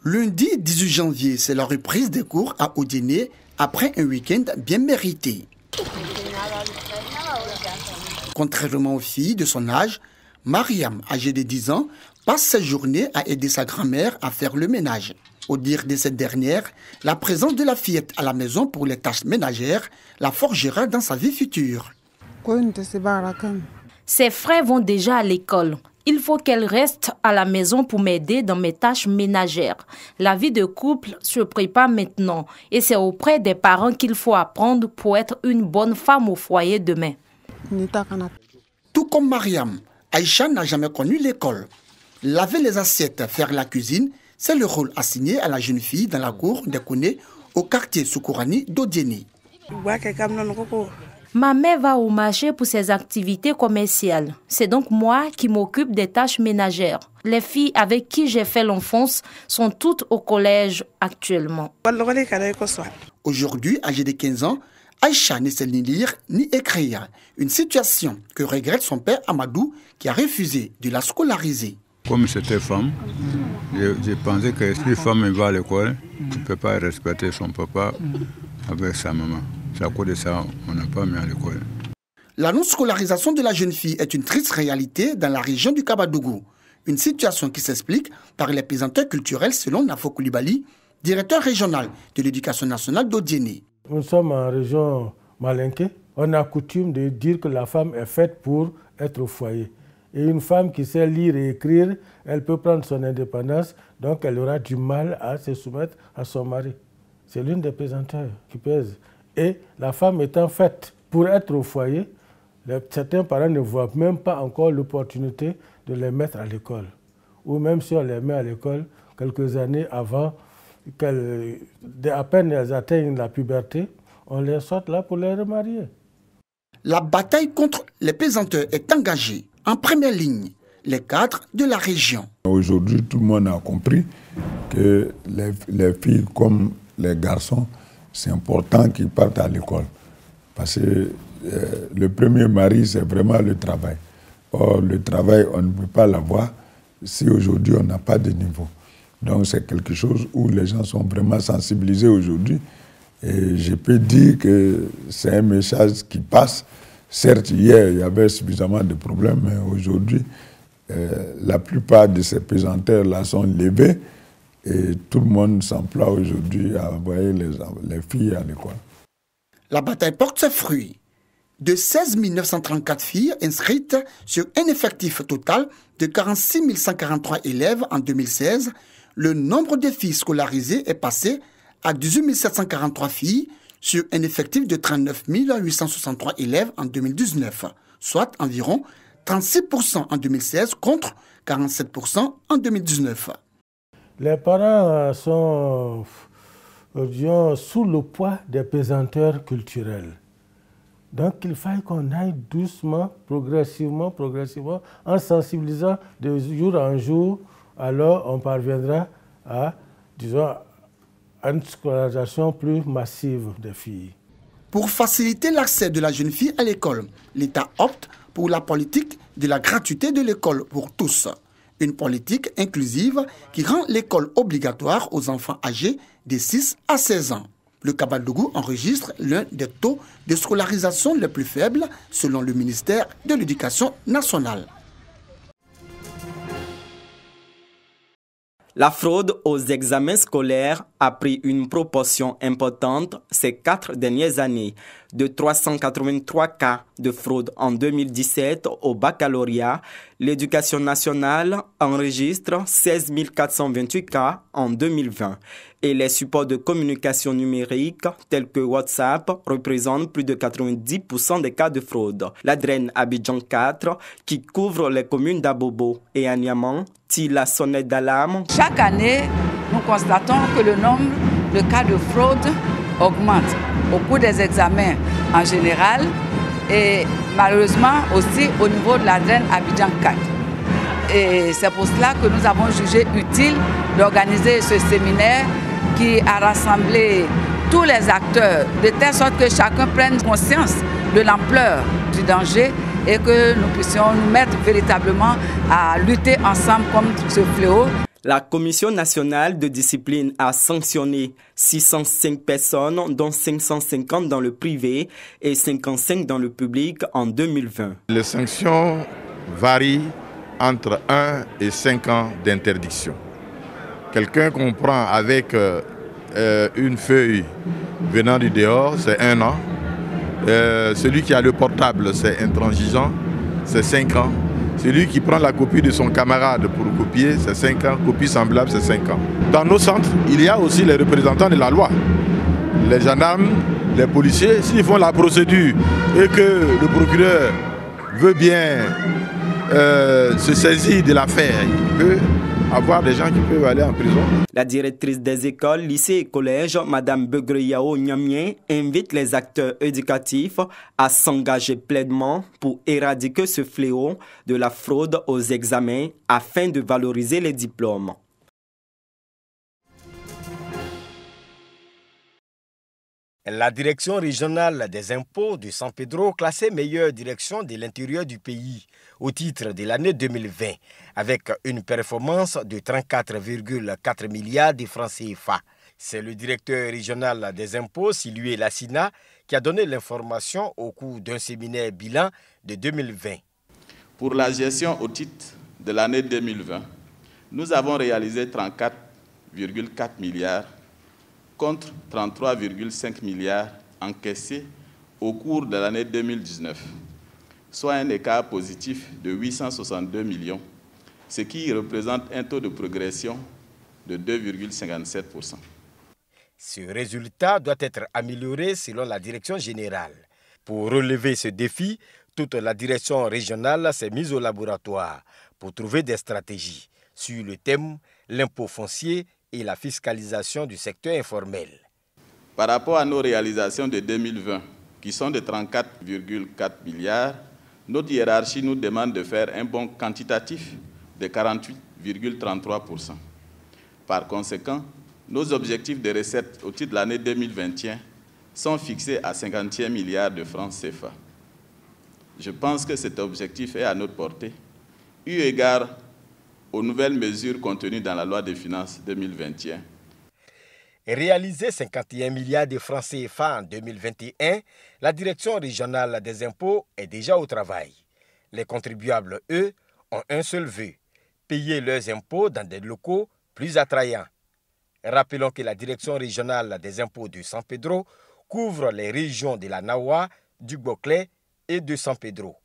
Lundi 18 janvier, c'est la reprise des cours à Odiéné après un week-end bien mérité. Contrairement aux filles de son âge, Mariam, âgée de 10 ans, passe ses journées à aider sa grand-mère à faire le ménage. Au dire de cette dernière, la présence de la fillette à la maison pour les tâches ménagères la forgera dans sa vie future. Ses frères vont déjà à l'école. Il faut qu'elle reste à la maison pour m'aider dans mes tâches ménagères. La vie de couple se prépare maintenant et c'est auprès des parents qu'il faut apprendre pour être une bonne femme au foyer demain. Tout comme Mariam, Aïcha n'a jamais connu l'école. Laver les assiettes, faire la cuisine, c'est le rôle assigné à la jeune fille dans la cour des Koné au quartier Soukourani d'Odiéné. Ma mère va au marché pour ses activités commerciales. C'est donc moi qui m'occupe des tâches ménagères. Les filles avec qui j'ai fait l'enfance sont toutes au collège actuellement. Aujourd'hui, âgée de 15 ans, Aïcha ne sait ni lire ni écrire. Une situation que regrette son père Amadou qui a refusé de la scolariser. Comme c'était femme, je pensais que si femme va à l'école, elle ne peut pas respecter son papa avec sa maman. C'est à cause de ça on n'a pas mis à l'école. La non-scolarisation de la jeune fille est une triste réalité dans la région du Kabadougou. Une situation qui s'explique par les pesanteurs culturels selon Nafo Koulibaly, directeur régional de l'éducation nationale d'Odiéné. Nous sommes en région Malinké. On a coutume de dire que la femme est faite pour être au foyer. Et une femme qui sait lire et écrire, elle peut prendre son indépendance, donc elle aura du mal à se soumettre à son mari. C'est l'une des pesanteurs qui pèse. Et la femme étant faite pour être au foyer, certains parents ne voient même pas encore l'opportunité de les mettre à l'école. Ou même si on les met à l'école quelques années avant, à peine elles atteignent la puberté, on les sort là pour les remarier. La bataille contre les pesanteurs est engagée. En première ligne, les cadres de la région. Aujourd'hui, tout le monde a compris que les filles comme les garçons, c'est important qu'ils partent à l'école. Parce que le premier mari, c'est vraiment le travail. Or, le travail, on ne peut pas l'avoir si aujourd'hui on n'a pas de niveau. Donc, c'est quelque chose où les gens sont vraiment sensibilisés aujourd'hui. Et je peux dire que c'est un message qui passe. Certes, hier, il y avait suffisamment de problèmes, mais aujourd'hui, la plupart de ces pesanteurs-là sont levés et tout le monde s'emploie aujourd'hui à envoyer les filles à l'école. La bataille porte ses fruits. De 16 934 filles inscrites sur un effectif total de 46 143 élèves en 2016, le nombre de filles scolarisées est passé à 18 743 filles sur un effectif de 39 863 élèves en 2019, soit environ 36% en 2016 contre 47% en 2019. Les parents sont sous le poids des pesanteurs culturels. Donc il faut qu'on aille doucement, progressivement, en sensibilisant de jour en jour, alors on parviendra à, disons, à une scolarisation plus massive des filles. Pour faciliter l'accès de la jeune fille à l'école, l'État opte pour la politique de la gratuité de l'école pour tous. Une politique inclusive qui rend l'école obligatoire aux enfants âgés de 6 à 16 ans. Le Kabadougou enregistre l'un des taux de scolarisation les plus faibles selon le ministère de l'Éducation nationale. La fraude aux examens scolaires a pris une proportion importante ces 4 dernières années. De 383 cas de fraude en 2017 au baccalauréat, l'Éducation nationale enregistre 16 428 cas en 2020. Et les supports de communication numérique tels que WhatsApp représentent plus de 90% des cas de fraude. La DREN Abidjan 4, qui couvre les communes d'Abobo et Agnaman, tire la sonnette d'alarme. Chaque année, nous constatons que le nombre de cas de fraude augmente au cours des examens en général et malheureusement aussi au niveau de la DREN Abidjan 4. Et c'est pour cela que nous avons jugé utile d'organiser ce séminaire qui a rassemblé tous les acteurs de telle sorte que chacun prenne conscience de l'ampleur du danger et que nous puissions nous mettre véritablement à lutter ensemble contre ce fléau. La Commission nationale de discipline a sanctionné 605 personnes, dont 550 dans le privé et 55 dans le public en 2020. Les sanctions varient entre 1 et 5 ans d'interdiction. Quelqu'un qu'on prend avec une feuille venant du dehors, c'est 1 an. Celui qui a le portable, c'est intransigeant, c'est 5 ans. Celui qui prend la copie de son camarade pour copier, c'est 5 ans. Copie semblable, c'est 5 ans. Dans nos centres, il y a aussi les représentants de la loi. Les gendarmes, les policiers, s'ils font la procédure et que le procureur veut bien se saisir de l'affaire, il peut avoir des gens qui peuvent aller en prison. La directrice des écoles, lycées et collèges, Mme Begreyao Nyamien, invite les acteurs éducatifs à s'engager pleinement pour éradiquer ce fléau de la fraude aux examens afin de valoriser les diplômes. La direction régionale des impôts de San Pedro classée meilleure direction de l'intérieur du pays au titre de l'année 2020 avec une performance de 34,4 milliards de francs CFA. C'est le directeur régional des impôts, Silué Lassina, qui a donné l'information au cours d'un séminaire bilan de 2020. Pour la gestion au titre de l'année 2020, nous avons réalisé 34,4 milliards contre 33,5 milliards encaissés au cours de l'année 2019, soit un écart positif de 862 millions, ce qui représente un taux de progression de 2,57%. Ce résultat doit être amélioré selon la direction générale. Pour relever ce défi, toute la direction régionale s'est mise au laboratoire pour trouver des stratégies sur le thème l'impôt foncier et la fiscalisation du secteur informel. Par rapport à nos réalisations de 2020, qui sont de 34,4 milliards, notre hiérarchie nous demande de faire un bond quantitatif de 48,33%. Par conséquent, nos objectifs de recettes au titre de l'année 2021 sont fixés à 51 milliards de francs CFA. Je pense que cet objectif est à notre portée, eu égard aux nouvelles mesures contenues dans la loi des finances 2021. Réaliser 51 milliards de francs CFA en 2021, la direction régionale des impôts est déjà au travail. Les contribuables, eux, ont un seul vœu, payer leurs impôts dans des locaux plus attrayants. Rappelons que la direction régionale des impôts de San Pedro couvre les régions de la Nawa, du Boclé et de San Pedro.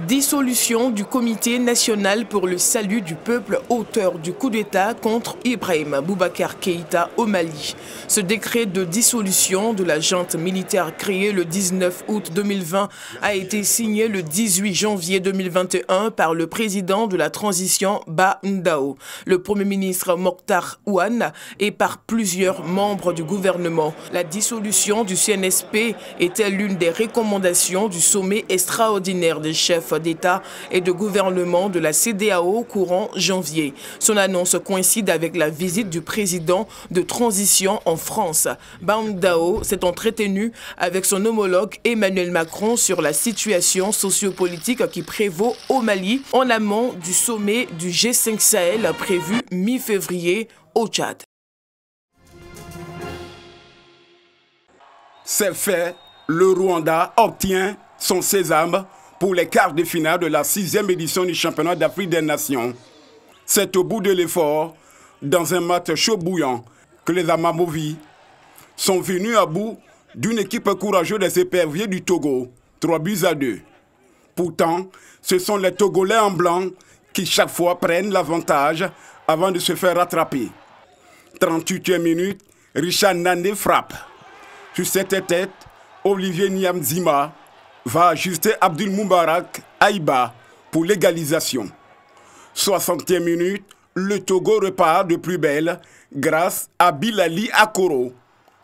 Dissolution du Comité national pour le salut du peuple auteur du coup d'État contre Ibrahim Boubacar Keïta au Mali. Ce décret de dissolution de la junte militaire créée le 19 août 2020 a été signé le 18 janvier 2021 par le président de la transition Ba Ndao, le premier ministre Mokhtar Ouane et par plusieurs membres du gouvernement. La dissolution du CNSP était l'une des recommandations du sommet extraordinaire des chefs d'État et de gouvernement de la CEDEAO courant janvier. Son annonce coïncide avec la visite du président de transition en France. Ba Ndao s'est entretenu avec son homologue Emmanuel Macron sur la situation sociopolitique qui prévaut au Mali en amont du sommet du G5 Sahel prévu mi-février au Tchad. C'est fait, le Rwanda obtient son sésame pour les quarts de finale de la 6e édition du championnat d'Afrique des Nations. C'est au bout de l'effort, dans un match chaud bouillant, que les Amamovi sont venus à bout d'une équipe courageuse des éperviers du Togo, 3-2. Pourtant, ce sont les Togolais en blanc qui chaque fois prennent l'avantage avant de se faire rattraper. 38e minute, Richard Nane frappe. Sur cette tête, Olivier Niamzima va ajuster Abdul Moubarak Aïba pour l'égalisation. 60e minute, le Togo repart de plus belle grâce à Bilali Akoro.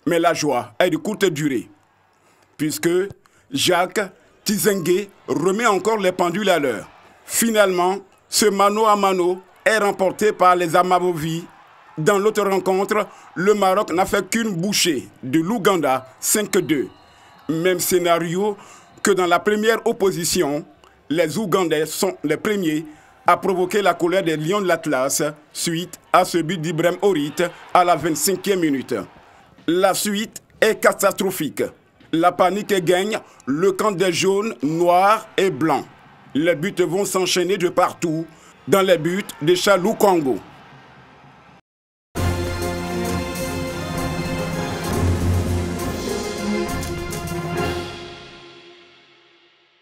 Mais la joie est de courte durée, puisque Jacques Tizengue remet encore les pendules à l'heure. Finalement, ce mano à mano est remporté par les Amamovi. Dans l'autre rencontre, le Maroc n'a fait qu'une bouchée de l'Ouganda, 5-2. Même scénario que dans la première opposition, Les Ougandais sont les premiers à provoquer la colère des Lions de l'Atlas suite à ce but d'Ibrahim Orit à la 25e minute. La suite est catastrophique. La panique gagne le camp des jaunes, noirs et blancs. Les buts vont s'enchaîner de partout dans les buts de Chalou Congo.